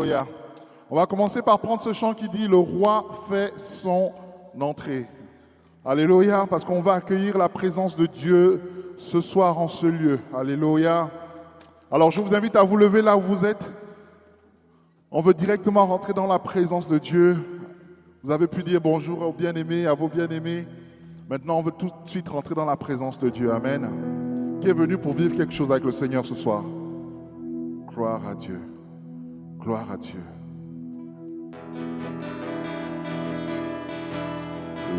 Alléluia. On va commencer par prendre ce chant qui dit « Le roi fait son entrée ». Alléluia, parce qu'on va accueillir la présence de Dieu ce soir en ce lieu. Alléluia. Alors je vous invite à vous lever là où vous êtes. On veut directement rentrer dans la présence de Dieu. Vous avez pu dire bonjour aux bien-aimés, à vos bien-aimés. Maintenant, on veut tout de suite rentrer dans la présence de Dieu. Amen. Qui est venu pour vivre quelque chose avec le Seigneur ce soir? Gloire à Dieu. Gloire à Dieu.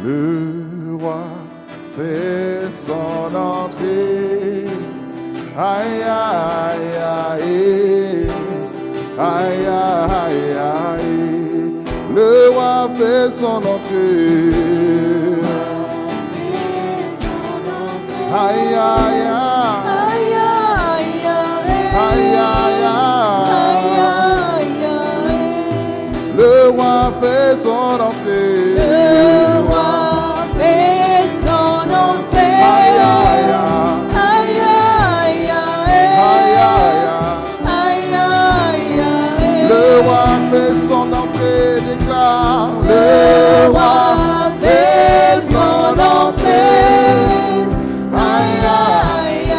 Le roi fait son entrée. Aïe, aïe, aïe. Aïe, aïe, aïe. Le roi fait son entrée. Aïe, aïe, aïe. Aïe, aïe, aïe. Le roi fait son entrée. Le roi fait son entrée. Aïe, aïe, Aïe, aïe, aïe, aïe, aïe, aïe, aïe. Le roi fait son entrée, déclare. Le roi fait son entrée. Aïe, aïe,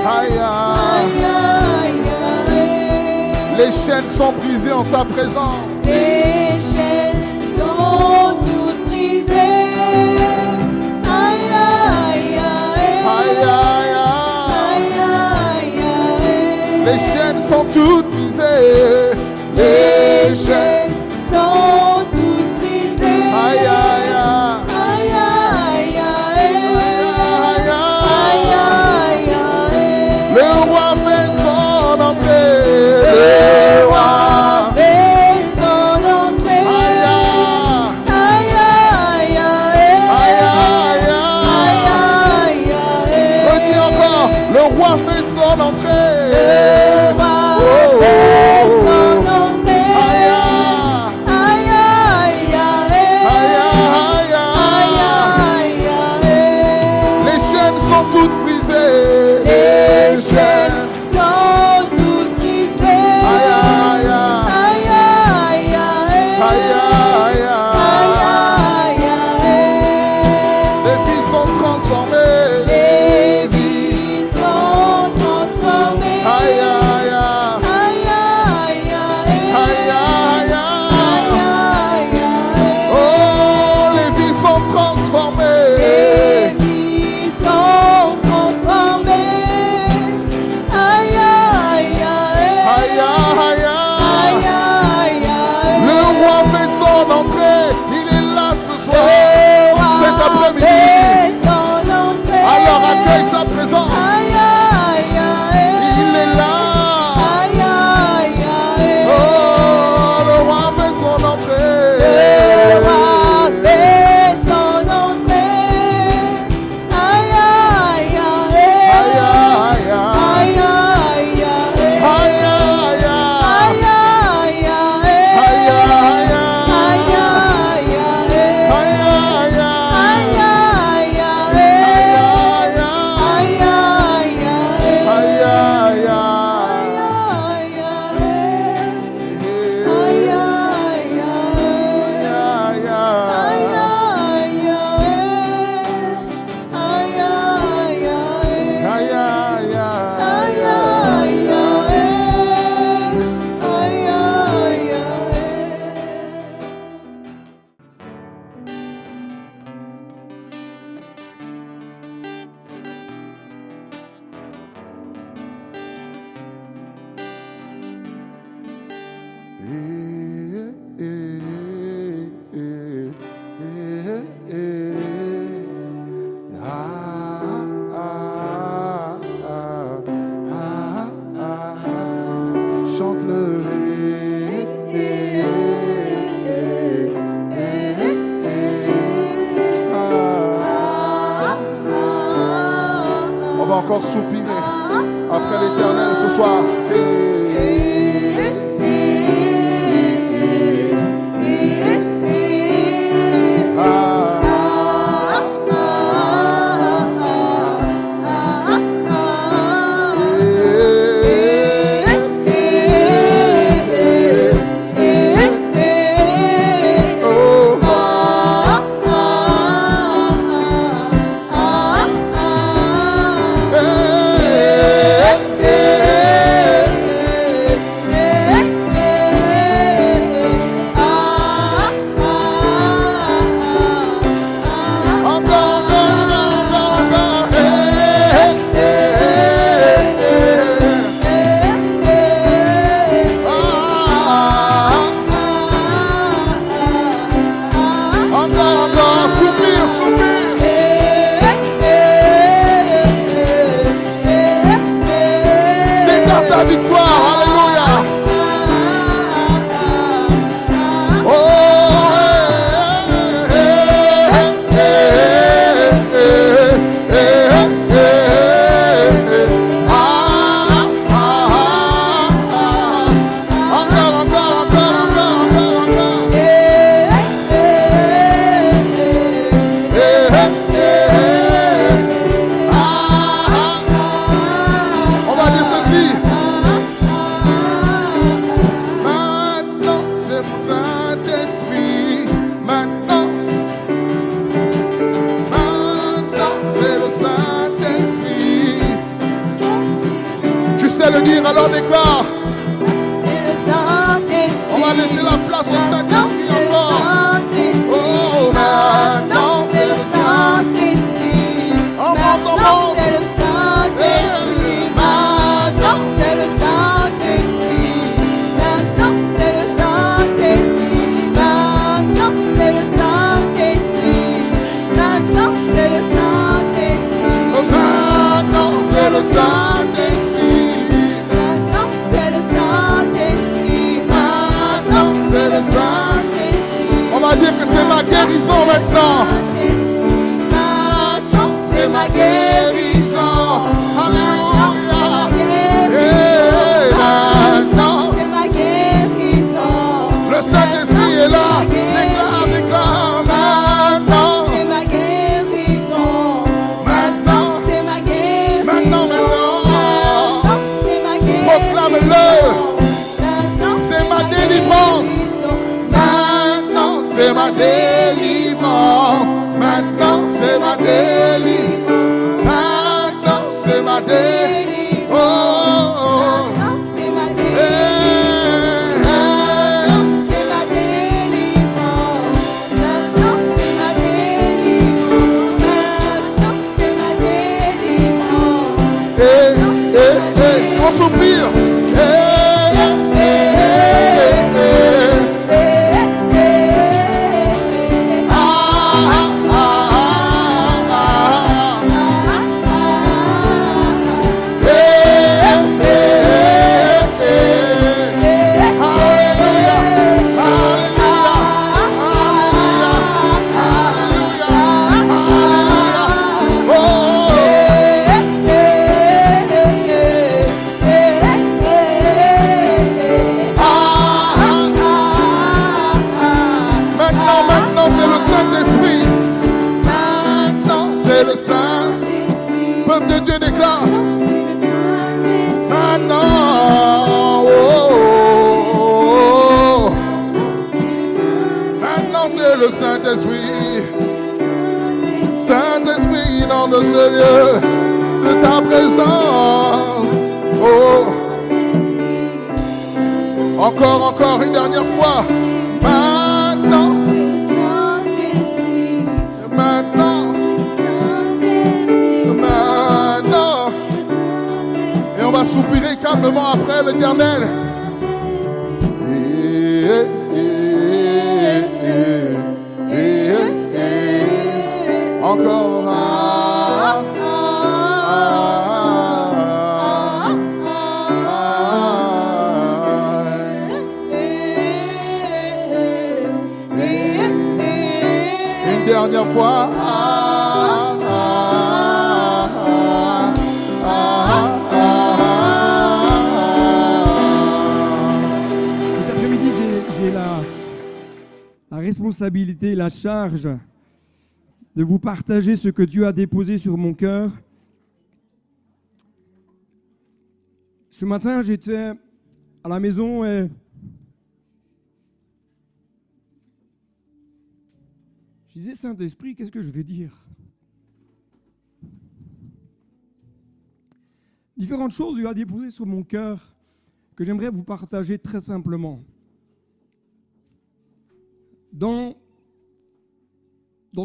Aïe, aïe. aïe, aïe. Les chaînes sont brisées en sa présence. Les chaînes sont toutes brisées. Aïe, aïe, Aïe, aïe, aïe. aïe, aïe. Les chaînes sont toutes brisées. Les chaînes. Sont toutes brisées. Aïe, aïe, Aïe, aïe, aïe. aïe, aïe, aïe. Le roi fait son entrée. Le roi fait son entrée. Aïe, Aïe, aïe, aïe, aïe, aïe, aïe. Redis encore, le roi fait son entrée. Le roi fait son entrée. Aïe, Aïe, aïe, aïe, aïe, aïe, aïe. Les chaînes sont toutes brisées. Les Les chaînes chaînes. sont toutes brisées. Aïe, aïe, Aïe, aïe, aïe, aïe, aïe, aïe. Les vies sont transformées. Les vies sont transformées. Aïe, aïe, Aïe, aïe, aïe, aïe, aïe. Oh, les vies sont transformées. Les vies sont transformées. Aïe, aïe, Aïe, aïe, aïe, aïe. Le roi fait son entrée. Il est là ce soir. Le roi Cet après-midi. fait son entrée. Alors accueille sa présence. Aïe, aïe, aïe. Il est là. Aïe, aïe, aïe. Oh, le roi fait son entrée. Le roi fait son entrée. Aïe, aïe, Aïe, aïe. aïe, Aïe, aïe, aïe. aïe, aïe, Aïe, aïe, aïe, aïe. aïe, Aïe, aïe, aïe, aïe, aïe. Aïe, aïe, aïe, Chante-le. On va encore soupirer après l'Éternel ce soir. le dire, alors déclare. C'est le Saint-Esprit. On va laisser la place au Maintenant, Saint-Esprit c'est le encore. Saint-Esprit. Oh, maintenant, C'est le Saint-Esprit. On monte, on Maintenant, monte. c'est le Saint-Esprit. Maintenant, c'est le Saint-Esprit. Maintenant, c'est le Saint-Esprit. Maintenant, c'est le Saint-Esprit. Maintenant, c'est le Saint-Esprit. Maintenant, c'est le Saint-Esprit. Maintenant, c'est le Saint-Esprit. Maintenant, c'est le Saint-Esprit. On va dire que c'est ma guérison maintenant. Maintenant, C'est ma guérison. Alléluia. Et maintenant, c'est ma guérison. le Saint-Esprit est là. Déclare, déclare. Maintenant, C'est ma guérison. maintenant, C'est ma guérison. maintenant, maintenant. C'est ma guérison. Proclame-le. Maintenant, C'est ma délivrance. Maintenant, c'est ma délivrance. Maintenant, c'est ma délivrance. Maintenant, c'est ma délivrance. Oh, oh. Maintenant, c'est ma Eh, délivrance. C'est ma délivrance. Maintenant, c'est ma délivrance. Maintenant, c'est ma délivrance. On soupire. Maintenant, c'est le Saint-Esprit. Maintenant, c'est le Saint. Peuple de Dieu déclare. Maintenant, oh, oh, oh. Maintenant, c'est le Saint-Esprit. Saint-Esprit, inonde de ce lieu de ta présence. Oh. Encore, une dernière fois. Maintenant, maintenant, maintenant. Et on va soupirer calmement après l'Éternel. Encore. Une dernière fois. Cet après-midi, j'ai la responsabilité et la charge de vous partager ce que Dieu a déposé sur mon cœur. Ce matin, j'étais à la maison et je disais, Saint-Esprit, qu'est-ce que je vais dire? Différentes choses Dieu a déposées sur mon cœur que j'aimerais vous partager très simplement. Dans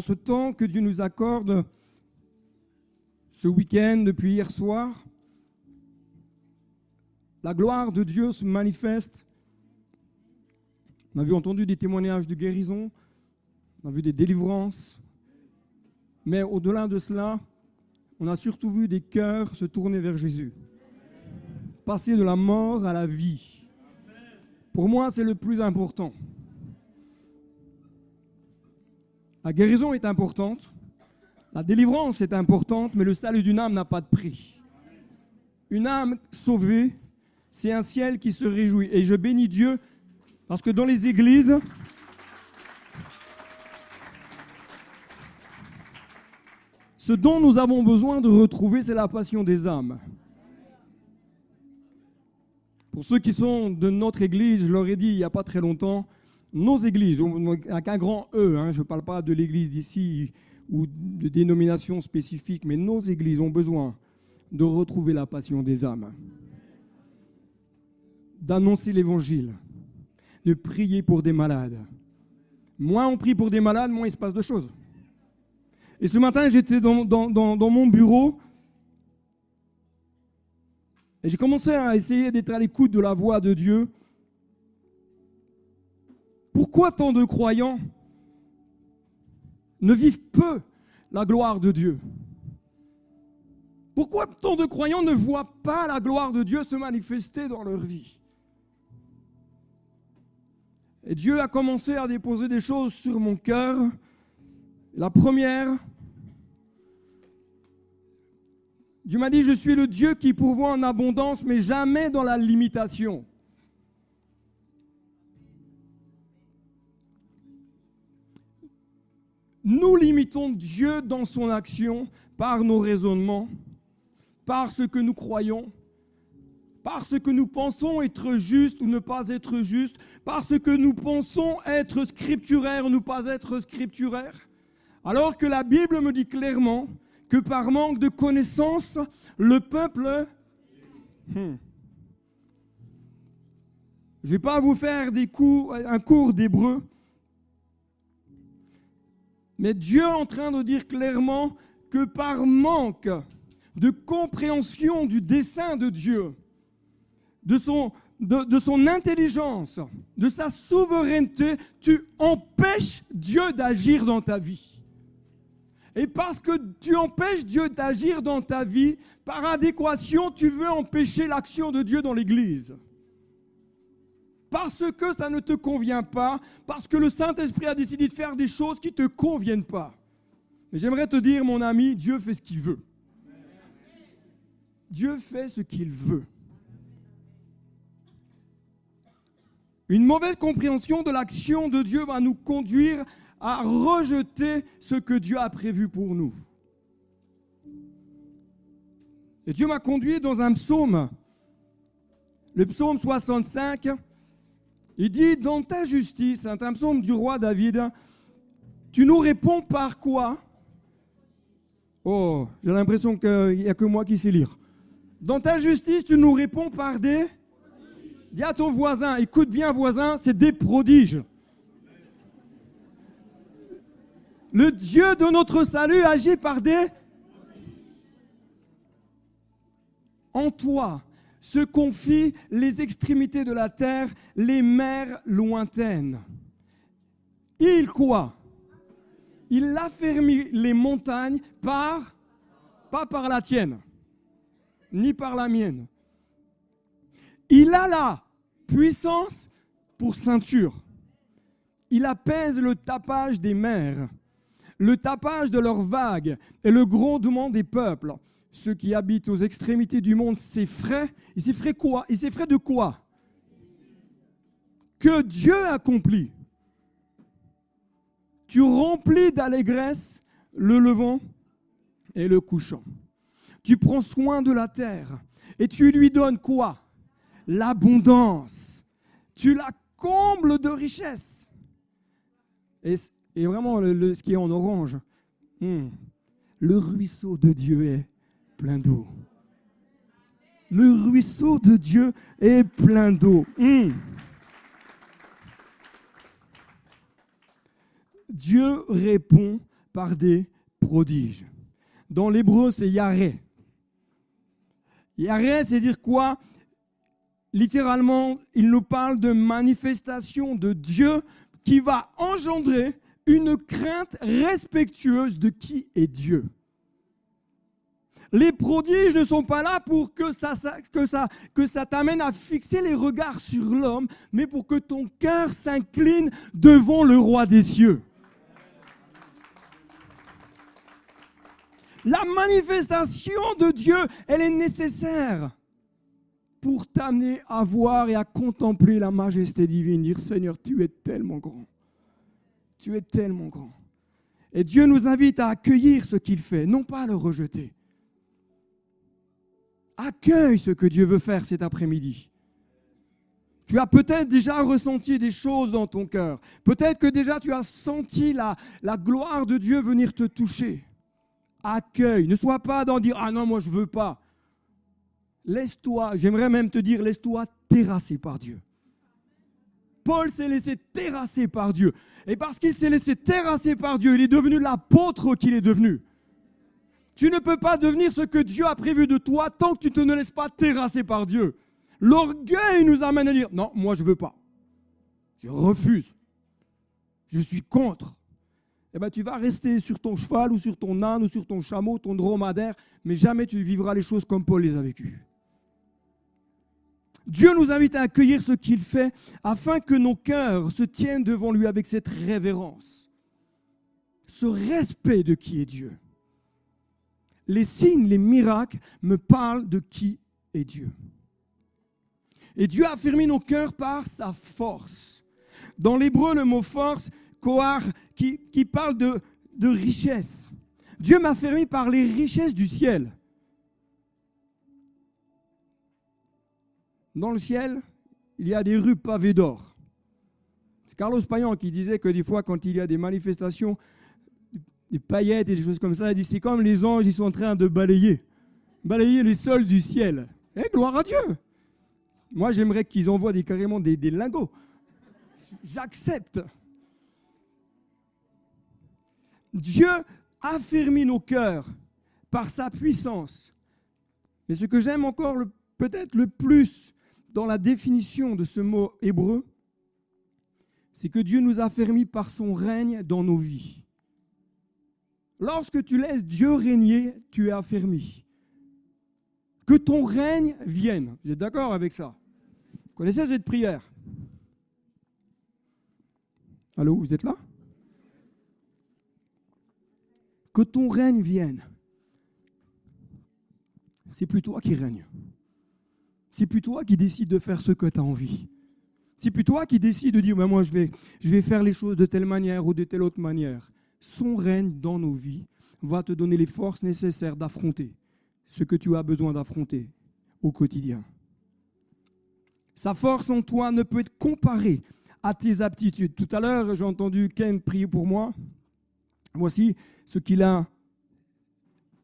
ce temps que Dieu nous accorde, ce week-end, depuis hier soir, la gloire de Dieu se manifeste. On a entendu des témoignages de guérison, on a vu des délivrances, mais au-delà de cela, on a surtout vu des cœurs se tourner vers Jésus, passer de la mort à la vie. Pour moi, c'est le plus important. La guérison est importante, la délivrance est importante, mais le salut d'une âme n'a pas de prix. Une âme sauvée, c'est un ciel qui se réjouit. Et je bénis Dieu parce que dans les églises, ce dont nous avons besoin de retrouver, c'est la passion des âmes. Pour ceux qui sont de notre église, je leur ai dit il n'y a pas très longtemps, nos églises, avec un grand E, je ne parle pas de l'église d'ici ou de dénomination spécifique, mais nos églises ont besoin de retrouver la passion des âmes. d'annoncer l'évangile, de prier pour des malades. Moins on prie pour des malades, moins il se passe de choses. Et ce matin, j'étais dans mon bureau et j'ai commencé à essayer d'être à l'écoute de la voix de Dieu. Pourquoi tant de croyants ne vivent peu la gloire de Dieu? Pourquoi tant de croyants ne voient pas la gloire de Dieu se manifester dans leur vie? Et Dieu a commencé à déposer des choses sur mon cœur. La première, Dieu m'a dit, je suis le Dieu qui pourvoit en abondance, mais jamais dans la limitation. Nous limitons Dieu dans son action par nos raisonnements, par ce que nous croyons, par ce que nous pensons être juste ou ne pas être juste, par ce que nous pensons être scripturaire ou ne pas être scripturaire, alors que la Bible me dit clairement que par manque de connaissance, le peuple... Je ne vais pas vous faire un cours d'hébreu, mais Dieu est en train de dire clairement que par manque de compréhension du dessein de Dieu, de son intelligence, de sa souveraineté, tu empêches Dieu d'agir dans ta vie. Et parce que tu empêches Dieu d'agir dans ta vie, par adéquation, tu veux empêcher l'action de Dieu dans l'Église. Parce que ça ne te convient pas, parce que le Saint-Esprit a décidé de faire des choses qui ne te conviennent pas. Mais j'aimerais te dire, mon ami, Dieu fait ce qu'il veut. Dieu fait ce qu'il veut. Une mauvaise compréhension de l'action de Dieu va nous conduire à rejeter ce que Dieu a prévu pour nous. Et Dieu m'a conduit dans un psaume, le psaume 65. Il dit, dans ta justice, c'est un psaume du roi David, tu nous réponds par quoi? Oh, j'ai l'impression qu'il n'y a que moi qui sais lire. Dans ta justice, tu nous réponds par des... Dis à ton voisin, écoute bien voisin, c'est des prodiges. Le Dieu de notre salut agit par des... En toi se confient les extrémités de la terre, les mers lointaines. Il quoi? Il affermit les montagnes pas par la tienne, ni par la mienne. Il a la puissance pour ceinture. Il apaise le tapage des mers, le tapage de leurs vagues et le grondement des peuples. Ceux qui habitent aux extrémités du monde s'effraient. Ils s'effraient quoi? Ils s'effraient de quoi? Que Dieu accomplit. Tu remplis d'allégresse le levant et le couchant. Tu prends soin de la terre et tu lui donnes quoi? L'abondance. Tu la combles de richesse. Et vraiment, ce qui est en orange, le ruisseau de Dieu est plein d'eau. Le ruisseau de Dieu est plein d'eau. Dieu répond par des prodiges. Dans l'hébreu, c'est Yareh. Yareh, c'est dire quoi? Littéralement, il nous parle de manifestation de Dieu qui va engendrer une crainte respectueuse de qui est Dieu. Les prodiges ne sont pas là pour que ça t'amène à fixer les regards sur l'homme, mais pour que ton cœur s'incline devant le roi des cieux. La manifestation de Dieu, elle est nécessaire pour t'amener à voir et à contempler la majesté divine. Dire, Seigneur, tu es tellement grand. Tu es tellement grand. Et Dieu nous invite à accueillir ce qu'il fait, non pas à le rejeter. Accueille ce que Dieu veut faire cet après-midi. Tu as peut-être déjà ressenti des choses dans ton cœur. Peut-être que déjà tu as senti la gloire de Dieu venir te toucher. Accueille. Ne sois pas dans dire « Ah non, moi je ne veux pas ». Laisse-toi, j'aimerais même te dire, laisse-toi terrasser par Dieu. Paul s'est laissé terrasser par Dieu. Et parce qu'il s'est laissé terrasser par Dieu, il est devenu l'apôtre qu'il est devenu. Tu ne peux pas devenir ce que Dieu a prévu de toi tant que tu ne te laisses pas terrasser par Dieu. L'orgueil nous amène à dire, non, moi je ne veux pas. Je refuse. Je suis contre. Eh bien, tu vas rester sur ton cheval ou sur ton âne ou sur ton chameau, ton dromadaire, mais jamais tu vivras les choses comme Paul les a vécues. Dieu nous invite à accueillir ce qu'il fait afin que nos cœurs se tiennent devant lui avec cette révérence, ce respect de qui est Dieu. Les signes, les miracles me parlent de qui est Dieu. Et Dieu a affermi nos cœurs par sa force. Dans l'hébreu, le mot force, kohar, qui parle de richesse. Dieu m'a affermi par les richesses du ciel. Dans le ciel, il y a des rues pavées d'or. C'est Carlos Payan qui disait que des fois, quand il y a des manifestations, des paillettes et des choses comme ça, il dit c'est comme les anges, ils sont en train de balayer les sols du ciel. Eh, gloire à Dieu! Moi, j'aimerais qu'ils envoient carrément des lingots. J'accepte. Dieu affermit nos cœurs par sa puissance. Mais ce que j'aime encore peut-être le plus dans la définition de ce mot hébreu, c'est que Dieu nous affermit par son règne dans nos vies. Lorsque tu laisses Dieu régner, tu es affermi. Que ton règne vienne. Vous êtes d'accord avec ça? Vous connaissez cette prière? Allô, vous êtes là? Que ton règne vienne. C'est plus toi qui règne. C'est plus toi qui décides de faire ce que tu as envie. C'est plus toi qui décides de dire ben moi je vais faire les choses de telle manière ou de telle autre manière. Son règne dans nos vies va te donner les forces nécessaires d'affronter ce que tu as besoin d'affronter au quotidien. Sa force en toi ne peut être comparée à tes aptitudes. Tout à l'heure, j'ai entendu Ken prier pour moi. Voici ce qu'il a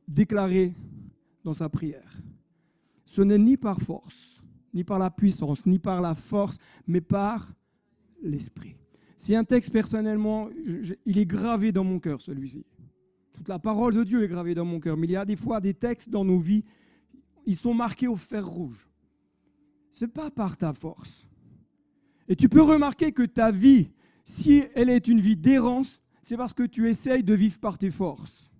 déclaré dans sa prière. Ce n'est ni par force, ni par la puissance, ni par la force, mais par l'Esprit. C'est un texte, personnellement, il est gravé dans mon cœur, celui-ci. Toute la parole de Dieu est gravée dans mon cœur. Mais il y a des fois des textes dans nos vies, ils sont marqués au fer rouge. Ce n'est pas par ta force. Et tu peux remarquer que ta vie, si elle est une vie d'errance, c'est parce que tu essayes de vivre par tes forces,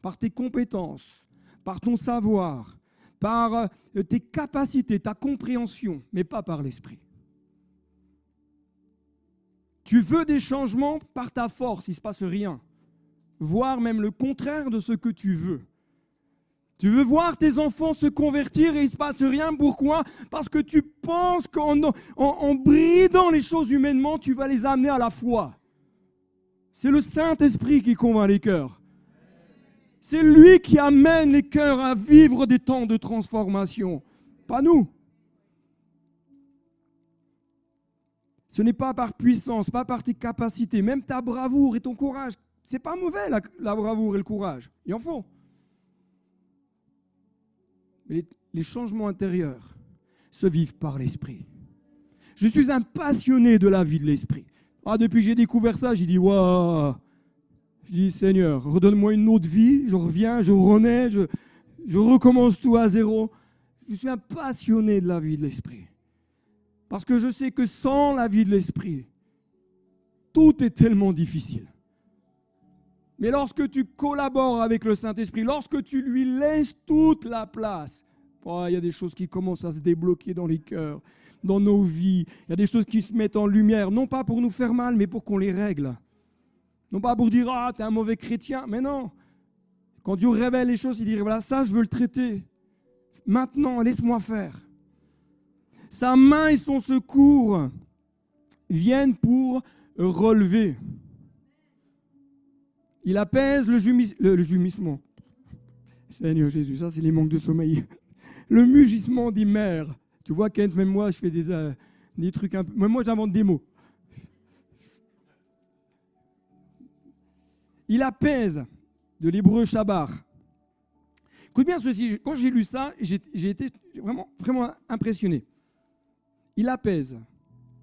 par tes compétences, par ton savoir, par tes capacités, ta compréhension, mais pas par l'esprit. Tu veux des changements par ta force, il ne se passe rien. Voire même le contraire de ce que tu veux. Tu veux voir tes enfants se convertir et il ne se passe rien. Pourquoi? Parce que tu penses qu'en bridant les choses humainement, tu vas les amener à la foi. C'est le Saint-Esprit qui convainc les cœurs. C'est lui qui amène les cœurs à vivre des temps de transformation, pas nous. Ce n'est pas par puissance, pas par tes capacités, même ta bravoure et ton courage. C'est pas mauvais la bravoure et le courage, il en faut. Mais les changements intérieurs se vivent par l'esprit. Je suis un passionné de la vie de l'esprit. Depuis que j'ai découvert ça, j'ai dit waouh. Je dis Seigneur, redonne-moi une autre vie, je reviens, je renais, je recommence tout à zéro. Je suis un passionné de la vie de l'esprit. Parce que je sais que sans la vie de l'esprit, tout est tellement difficile. Mais lorsque tu collabores avec le Saint-Esprit, lorsque tu lui laisses toute la place, il y a des choses qui commencent à se débloquer dans les cœurs, dans nos vies. Il y a des choses qui se mettent en lumière, non pas pour nous faire mal, mais pour qu'on les règle. Non pas pour dire « t'es un mauvais chrétien », mais non. Quand Dieu révèle les choses, il dit « voilà, ça, je veux le traiter. Maintenant, laisse-moi faire. » Sa main et son secours viennent pour relever. Il apaise le jumissement. Seigneur Jésus, ça c'est les manques de sommeil. Le mugissement des mers. Tu vois, Kent, même moi, je fais des trucs un peu... Même moi, j'invente des mots. Il apaise, de l'hébreu shabar. Écoute bien ceci, quand j'ai lu ça, j'ai été vraiment, vraiment impressionné. Il apaise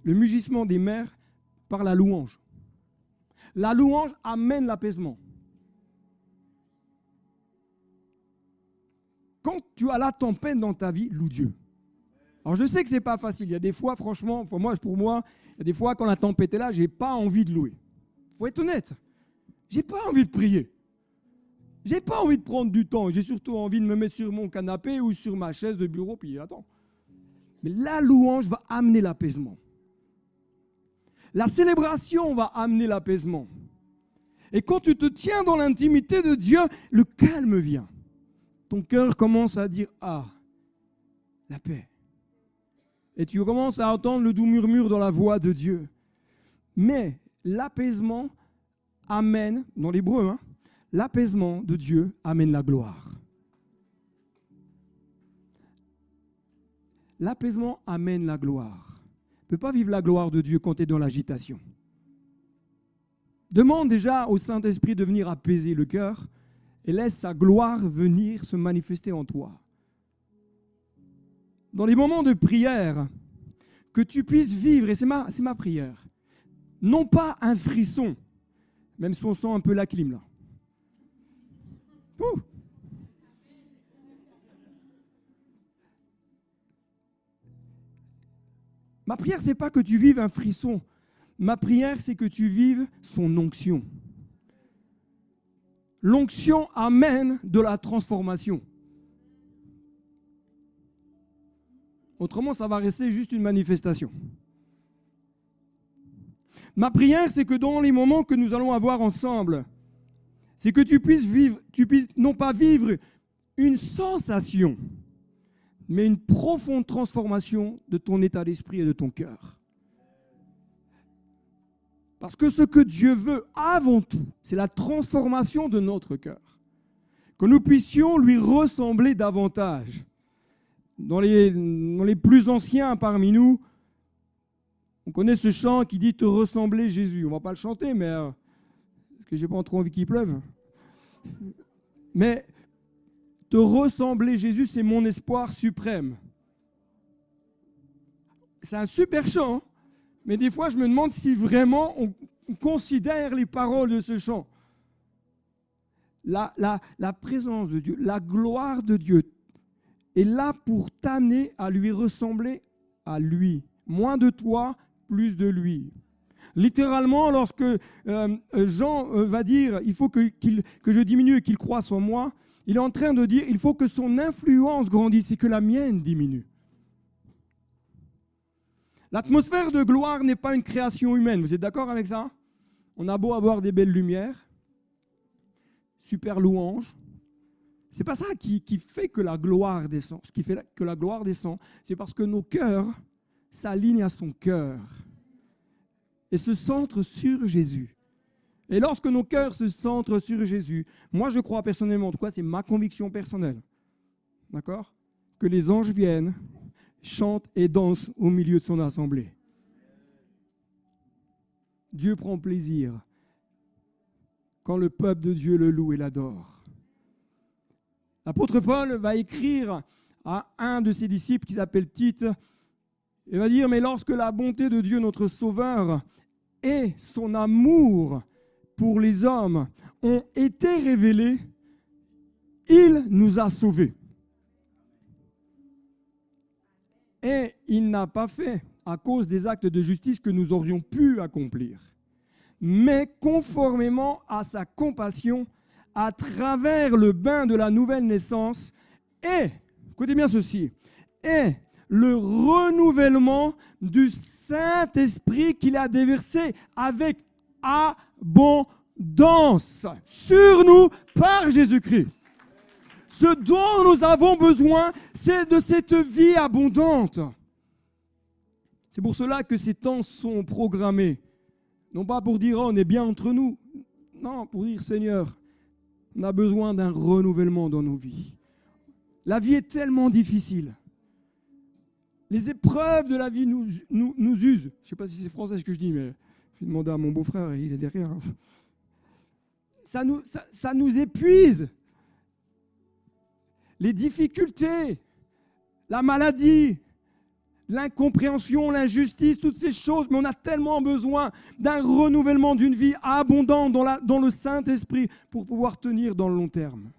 le mugissement des mers par la louange. La louange amène l'apaisement. Quand tu as la tempête dans ta vie, loue Dieu. Alors je sais que ce n'est pas facile. Il y a des fois, franchement, pour moi, il y a des fois quand la tempête est là, je n'ai pas envie de louer. Il faut être honnête. Je n'ai pas envie de prier. Je n'ai pas envie de prendre du temps. J'ai surtout envie de me mettre sur mon canapé ou sur ma chaise de bureau, puis attends. Mais la louange va amener l'apaisement. La célébration va amener l'apaisement. Et quand tu te tiens dans l'intimité de Dieu, le calme vient. Ton cœur commence à dire « Ah, la paix ». Et tu commences à entendre le doux murmure dans la voix de Dieu. Mais l'apaisement amène, dans l'hébreu, l'apaisement de Dieu amène la gloire. L'apaisement amène la gloire. Tu ne peux pas vivre la gloire de Dieu quand tu es dans l'agitation. Demande déjà au Saint-Esprit de venir apaiser le cœur et laisse sa gloire venir se manifester en toi. Dans les moments de prière, que tu puisses vivre, et c'est ma prière, non pas un frisson, même si on sent un peu la clim là. Ouh. Ma prière, ce n'est pas que tu vives un frisson. Ma prière, c'est que tu vives son onction. L'onction amène de la transformation. Autrement, ça va rester juste une manifestation. Ma prière, c'est que dans les moments que nous allons avoir ensemble, c'est que tu puisses non pas vivre une sensation, mais une profonde transformation de ton état d'esprit et de ton cœur. Parce que ce que Dieu veut avant tout, c'est la transformation de notre cœur. Que nous puissions lui ressembler davantage. Dans les plus anciens parmi nous, on connaît ce chant qui dit « Te ressembler Jésus ». On ne va pas le chanter, mais parce que je n'ai pas trop envie qu'il pleuve. Mais te ressembler Jésus, c'est mon espoir suprême. C'est un super chant, mais des fois je me demande si vraiment on considère les paroles de ce chant. La présence de Dieu, la gloire de Dieu est là pour t'amener à lui ressembler à lui. Moins de toi, plus de lui. Littéralement, lorsque Jean va dire « il faut que je diminue et qu'il croisse en moi », il est en train de dire « il faut que son influence grandisse et que la mienne diminue ». L'atmosphère de gloire n'est pas une création humaine. Vous êtes d'accord avec ça? On a beau avoir des belles lumières, super louanges. Ce n'est pas ça qui fait que la gloire descend. Ce qui fait que la gloire descend, c'est parce que nos cœurs s'alignent à son cœur et se centrent sur Jésus. Et lorsque nos cœurs se centrent sur Jésus, moi je crois personnellement, en tout cas c'est ma conviction personnelle, d'accord, que les anges viennent, chantent et dansent au milieu de son assemblée. Dieu prend plaisir quand le peuple de Dieu le loue et l'adore. L'apôtre Paul va écrire à un de ses disciples qui s'appelle Tite, il va dire « Mais lorsque la bonté de Dieu notre Sauveur et son amour pour les hommes ont été révélés, il nous a sauvés. Et il n'a pas fait à cause des actes de justice que nous aurions pu accomplir, mais conformément à sa compassion, à travers le bain de la nouvelle naissance et, écoutez bien ceci, et le renouvellement du Saint-Esprit qu'il a déversé avec abondance sur nous par Jésus-Christ. Ce dont nous avons besoin, c'est de cette vie abondante. C'est pour cela que ces temps sont programmés. Non pas pour dire oh, on est bien entre nous. Non, pour dire Seigneur, on a besoin d'un renouvellement dans nos vies. La vie est tellement difficile. Les épreuves de la vie nous usent. Je ne sais pas si c'est français ce que je dis, mais je vais demander à mon beau-frère, il est derrière. Ça nous épuise. les difficultés, la maladie, l'incompréhension, l'injustice, toutes ces choses, mais on a tellement besoin d'un renouvellement d'une vie abondante dans le Saint-Esprit pour pouvoir tenir dans le long terme.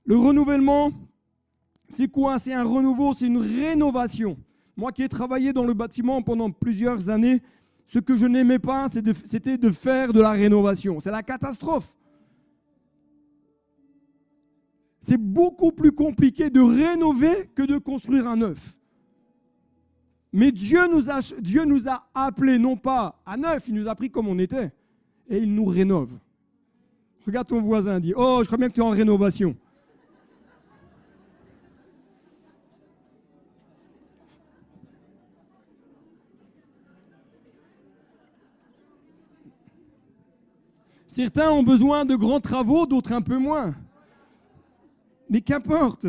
Le renouvellement, c'est quoi? C'est un renouveau, c'est une rénovation. Moi qui ai travaillé dans le bâtiment pendant plusieurs années, ce que je n'aimais pas, c'était de faire de la rénovation. C'est la catastrophe. C'est beaucoup plus compliqué de rénover que de construire un neuf. Mais Dieu nous a appelés non pas à neuf, il nous a pris comme on était. Et il nous rénove. Regarde ton voisin, dis « Oh, je crois bien que tu es en rénovation ». Certains ont besoin de grands travaux, d'autres un peu moins. Mais qu'importe.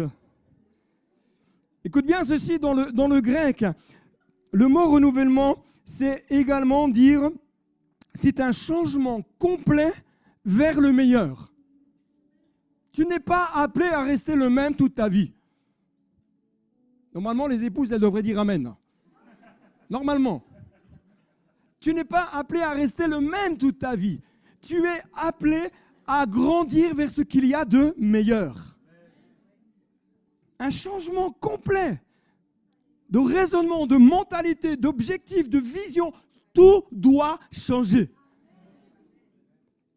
Écoute bien ceci dans le grec. Le mot renouvellement, c'est également dire, c'est un changement complet vers le meilleur. Tu n'es pas appelé à rester le même toute ta vie. Normalement, les épouses, elles devraient dire amen. Normalement. Tu n'es pas appelé à rester le même toute ta vie. Tu es appelé à grandir vers ce qu'il y a de meilleur. Un changement complet de raisonnement, de mentalité, d'objectif, de vision. Tout doit changer.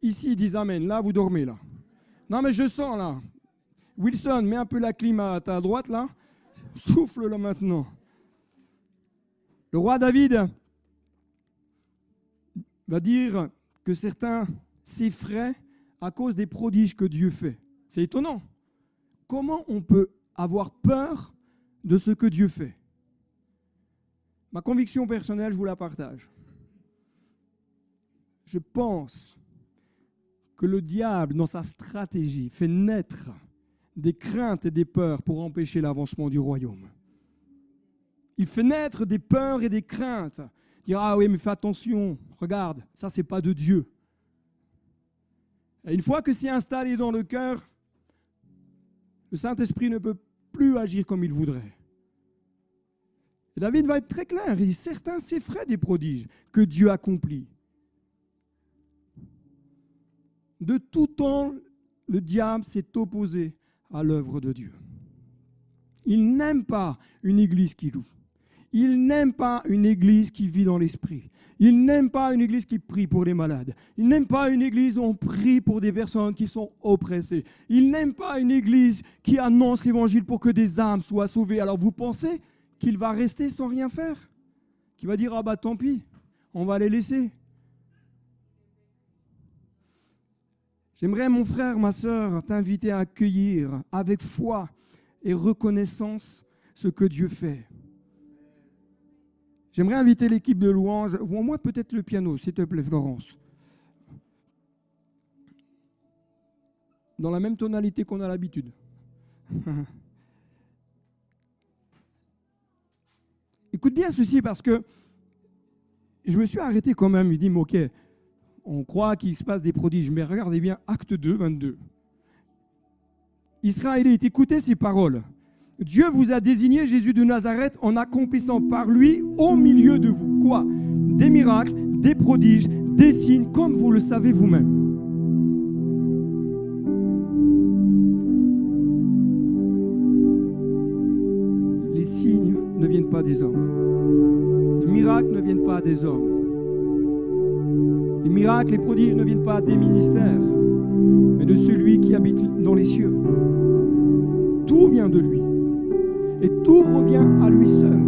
Ici, ils disent amen. Là, vous dormez, là. Non, mais je sens, là. Wilson, mets un peu la clim à ta droite, là. Souffle, là, maintenant. Le roi David va dire que certains s'effraient à cause des prodiges que Dieu fait. C'est étonnant. Comment on peut avoir peur de ce que Dieu fait? Ma conviction personnelle, je vous la partage. Je pense que le diable, dans sa stratégie, fait naître des craintes et des peurs pour empêcher l'avancement du royaume. Il fait naître des peurs et des craintes. Dire, ah oui, mais fais attention, regarde, ça, c'est pas de Dieu. Et une fois que c'est installé dans le cœur, le Saint-Esprit ne peut plus agir comme il voudrait. Et David va être très clair. Il dit, certains s'effraient des prodiges que Dieu accomplit. De tout temps, le diable s'est opposé à l'œuvre de Dieu. Il n'aime pas une église qui loue. Il n'aime pas une église qui vit dans l'esprit. Il n'aime pas une église qui prie pour les malades. Il n'aime pas une église où on prie pour des personnes qui sont oppressées. Il n'aime pas une église qui annonce l'évangile pour que des âmes soient sauvées. Alors vous pensez qu'il va rester sans rien faire? Qu'il va dire, ah bah tant pis, on va les laisser. J'aimerais, mon frère, ma sœur, t'inviter à accueillir avec foi et reconnaissance ce que Dieu fait. J'aimerais inviter l'équipe de louange, ou au moins peut-être le piano, s'il te plaît, Florence. Dans la même tonalité qu'on a l'habitude. Écoute bien ceci, parce que je me suis arrêté quand même. Je dis, mais ok, on croit qu'il se passe des prodiges, mais regardez bien, Acte 2, 22. Israélites, écoutez ces paroles. Dieu vous a désigné Jésus de Nazareth en accomplissant par lui au milieu de vous. Quoi? Des miracles, des prodiges, des signes, comme vous le savez vous-même. Les signes ne viennent pas des hommes. Les miracles ne viennent pas des hommes. Les miracles, les prodiges ne viennent pas des ministères, mais de celui qui habite dans les cieux. Tout vient de lui. Et tout revient à lui seul.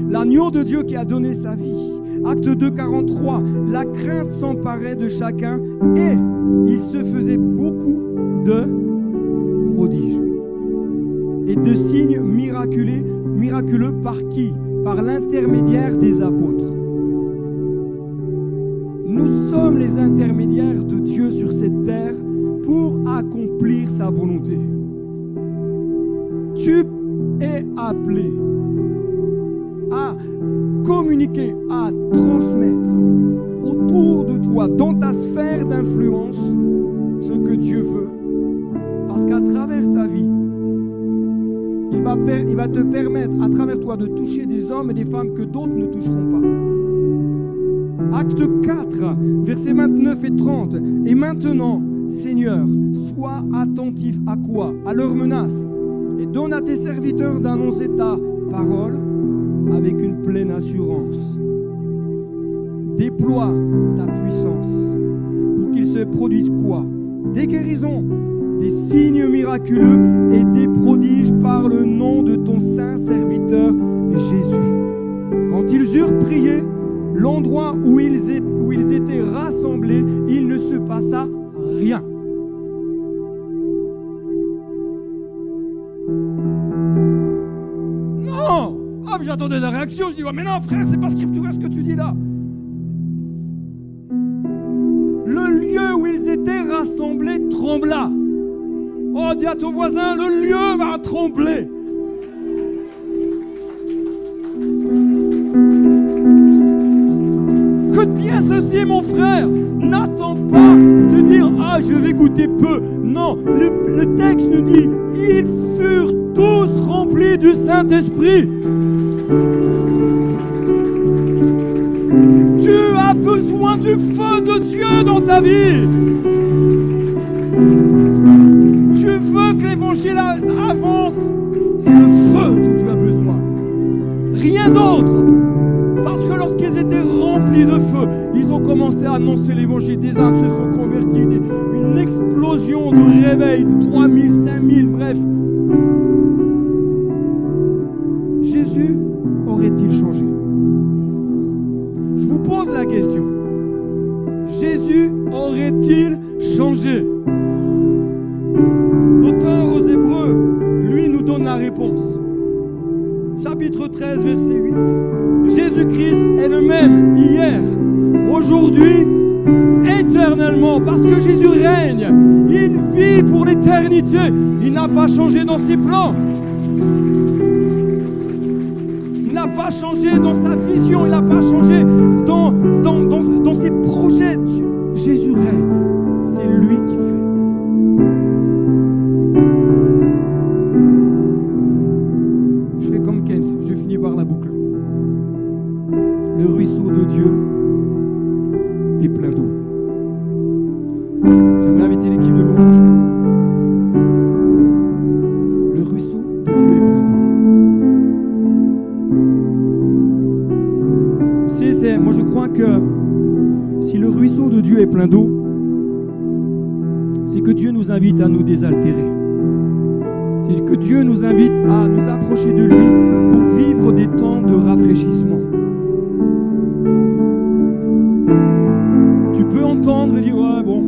L'agneau de Dieu qui a donné sa vie. Acte 2, 43. La crainte s'emparait de chacun et il se faisait beaucoup de prodiges et de signes miraculeux par qui? Par l'intermédiaire des apôtres. Nous sommes les intermédiaires de Dieu sur cette terre pour accomplir sa volonté. Tu es appelé à communiquer, à transmettre autour de toi, dans ta sphère d'influence, ce que Dieu veut Parce qu'à travers ta vie, il va te permettre, à travers toi, de toucher des hommes et des femmes que d'autres ne toucheront pas. Acte 4, versets 29 et 30. Et maintenant, Seigneur, sois attentif à quoi? À leurs menaces. Et donne à tes serviteurs d'annoncer ta parole avec une pleine assurance. Déploie ta puissance pour qu'il se produise quoi? Des guérisons, des signes miraculeux et des prodiges par le nom de ton saint serviteur Jésus. Quand ils eurent prié, l'endroit où ils étaient rassemblés, il ne se passa rien. Non! Ah, mais j'attendais la réaction. Je dis, ouais, mais non, frère, c'est pas scripturel ce que tu dis là. Le lieu où ils étaient rassemblés trembla. Oh, dis à ton voisin, le lieu va trembler. Écoute bien ceci, mon frère. N'attends pas de dire, ah, je vais goûter peu. Non, le texte nous dit, ils furent tous remplis du Saint-Esprit. Tu as besoin du feu de Dieu dans ta vie. Tu veux que l'évangile avance, c'est le feu dont tu as besoin. Rien d'autre. Parce que lorsqu'ils étaient remplis de feu, ils ont commencé à annoncer l'évangile. Des âmes se sont converties, une explosion de réveil, 3000, 5000, bref. Jésus aurait-il changé? Je vous pose la question. Jésus aurait-il changé? L'auteur aux Hébreux, lui, nous donne la réponse. Chapitre 13, verset 8. Jésus-Christ est le même hier, aujourd'hui, éternellement, parce que Jésus règne. Il vit pour l'éternité. Il n'a pas changé dans ses plans. Il n'a pas changé dans sa vision. Il n'a pas changé dans ses projets. Jésus règne. C'est lui qui fait. Je fais comme Kent. Je finis par la boucle. Le ruisseau de Dieu est plein d'eau. J'aimerais inviter l'équipe de louange. Le ruisseau de Dieu est plein d'eau. Moi je crois que si le ruisseau de Dieu est plein d'eau, c'est que Dieu nous invite à nous désaltérer. C'est que Dieu nous invite à nous approcher de lui pour vivre des temps de rafraîchissement. Tu peux entendre et dire, ouais, bon,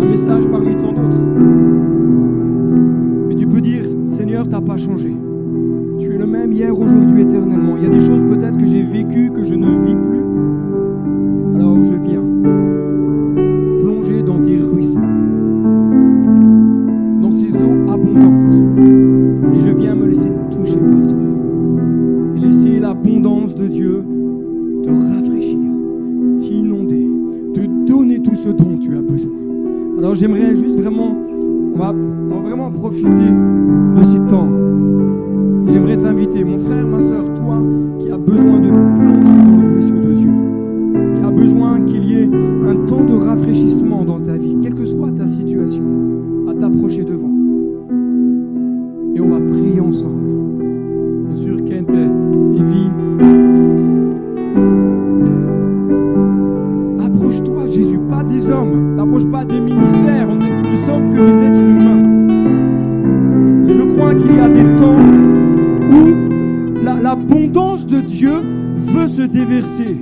un message parmi tant d'autres. Mais tu peux dire, Seigneur, t'as pas changé. Tu es le même hier, aujourd'hui, éternellement. Il y a des choses peut-être que j'ai vécues, que je ne vis plus. Alors je viens plonger dans tes ruisseaux, dans ces eaux abondantes. Et je viens me laisser toucher par toi. Et laisser l'abondance de Dieu te rafraîchir, t'inonder, te donner tout ce dont tu as besoin. Alors j'aimerais juste vraiment, on va vraiment profiter de ces temps. J'aimerais t'inviter, mon frère, ma soeur, toi qui as besoin de plonger dans le ruisseau de Dieu, qui as besoin qu'il y ait un temps de rafraîchissement dans ta vie, quelle que soit ta situation, à t'approcher devant. Et on va prier ensemble. Bien sûr, Kent et Evie. Approche-toi, Jésus, pas des hommes. T'approches pas des ministères. Nous ne sommes que des êtres humains. Mais je crois qu'il y a des temps où l'abondance de Dieu veut se déverser.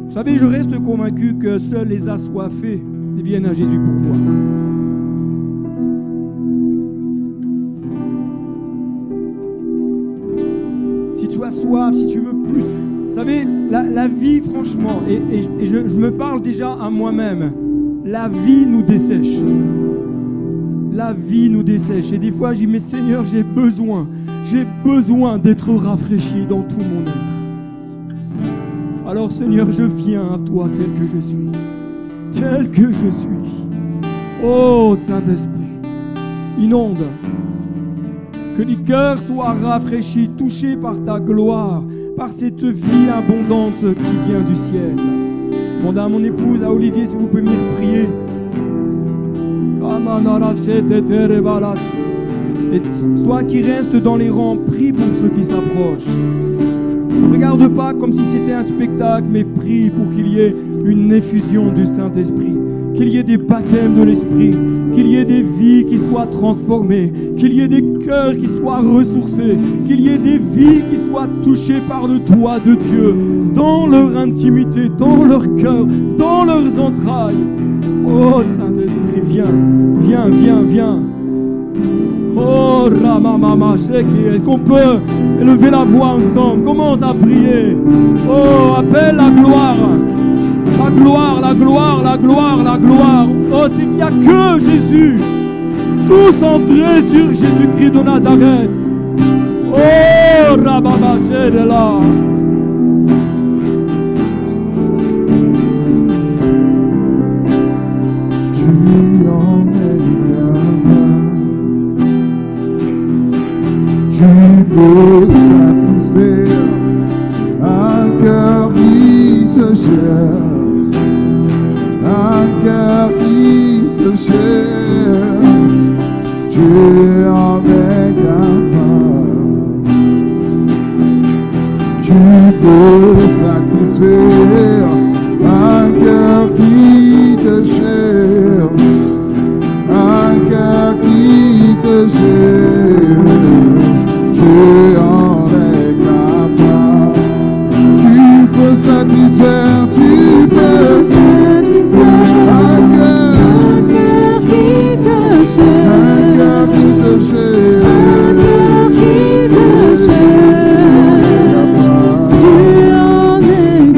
Vous savez, je reste convaincu que seuls les assoiffés viennent à Jésus pour boire. Si tu as soif, si tu veux plus, vous savez, la vie, franchement, et je me parle déjà à moi-même, la vie nous dessèche. La vie nous dessèche. Et des fois, je dis, mais Seigneur, j'ai besoin d'être rafraîchi dans tout mon être. Alors, Seigneur, je viens à toi tel que je suis. Oh, Saint-Esprit, inonde. Que les cœurs soient rafraîchis, touchés par ta gloire, par cette vie abondante qui vient du ciel. Demande à mon épouse, à Olivier, si vous pouvez venir prier. Et toi qui restes dans les rangs, prie pour ceux qui s'approchent. Ne regarde pas comme si c'était un spectacle, mais prie pour qu'il y ait une effusion du Saint-Esprit, qu'il y ait des baptêmes de l'Esprit, qu'il y ait des vies qui soient transformées, qu'il y ait des cœurs qui soient ressourcés, qu'il y ait des vies qui soient touchées par le doigt de Dieu, dans leur intimité, dans leur cœur, dans leurs entrailles. Oh Saint-Esprit, viens, viens, viens, viens. Oh Ramamama Sheki, est-ce qu'on peut élever la voix ensemble? Commence à prier. Oh, appelle la gloire. La gloire, la gloire, la gloire, la gloire. Oh, c'est qu'il n'y a que Jésus. Tout centré sur Jésus-Christ de Nazareth. Oh, Ramamama Sheki là. Tu peux satisfaire un cœur qui te cherche, un cœur qui te cherche. Tu es avec un femme. Tu peux satisfaire un cœur qui te cherche, un cœur qui te cherche. Tu es avec la part. Tu peux satisfaire, tu peux satisfaire un cœur qui te un cherche, cœur qui te cherche. un cœur qui te cherche. Tu en es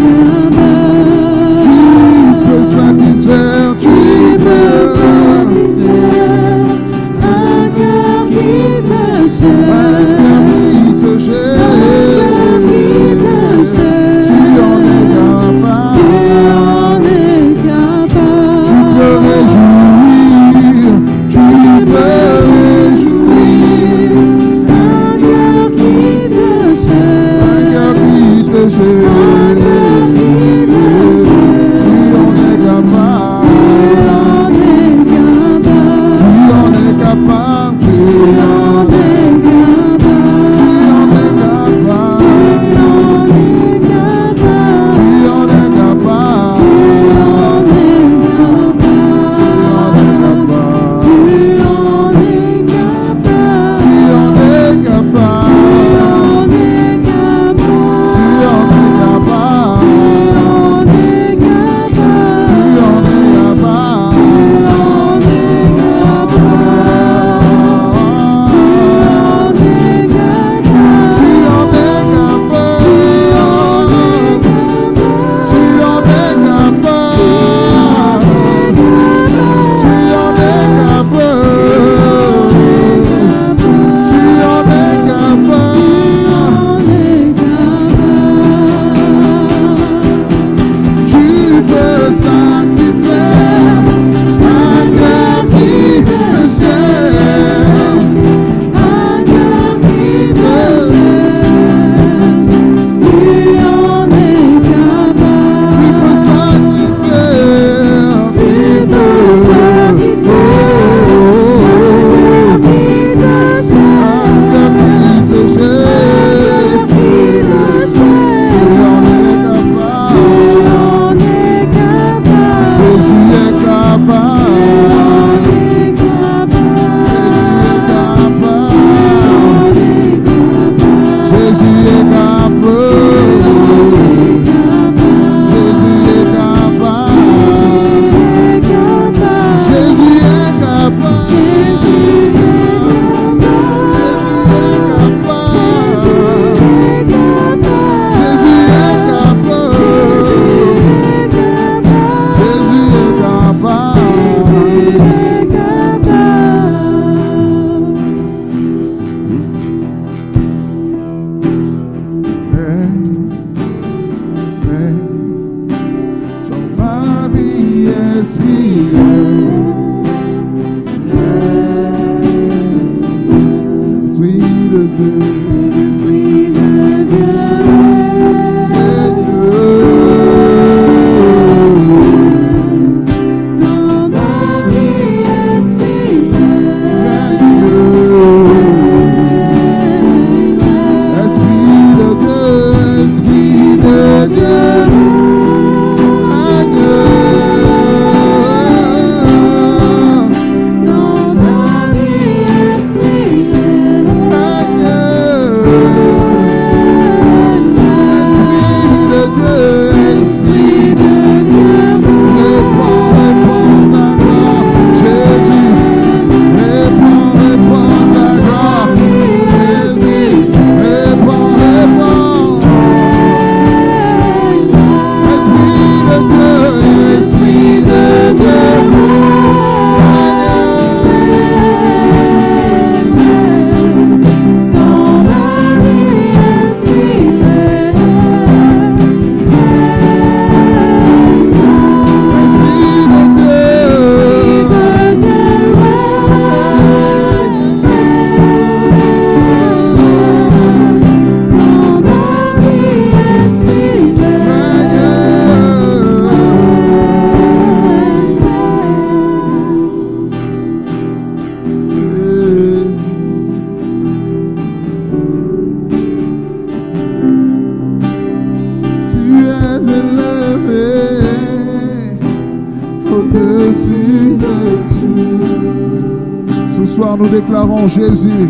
soir, nous déclarons Jésus.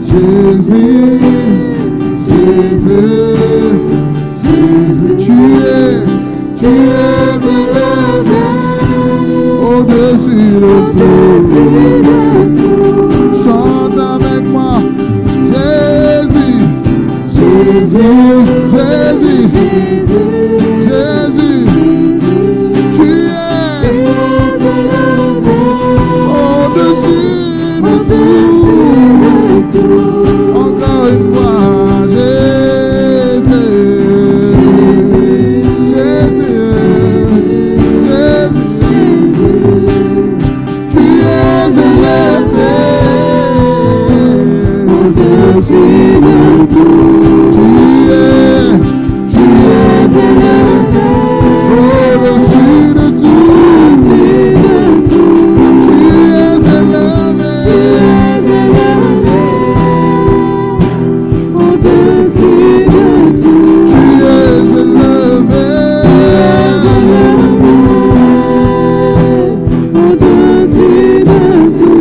Jésus, Jésus, Jésus, tu es élevé au-dessus de tout. Chante avec moi. Jésus, Jésus, Jésus, Jésus, tu es au-dessus de tout. Encore une fois, Jésus, Jésus, Jésus, tu es élevé au-dessus de tout. Tu es élevé au-dessus de tout. Tu es élevé au-dessus de tout. Tu es élevé au-dessus de tout.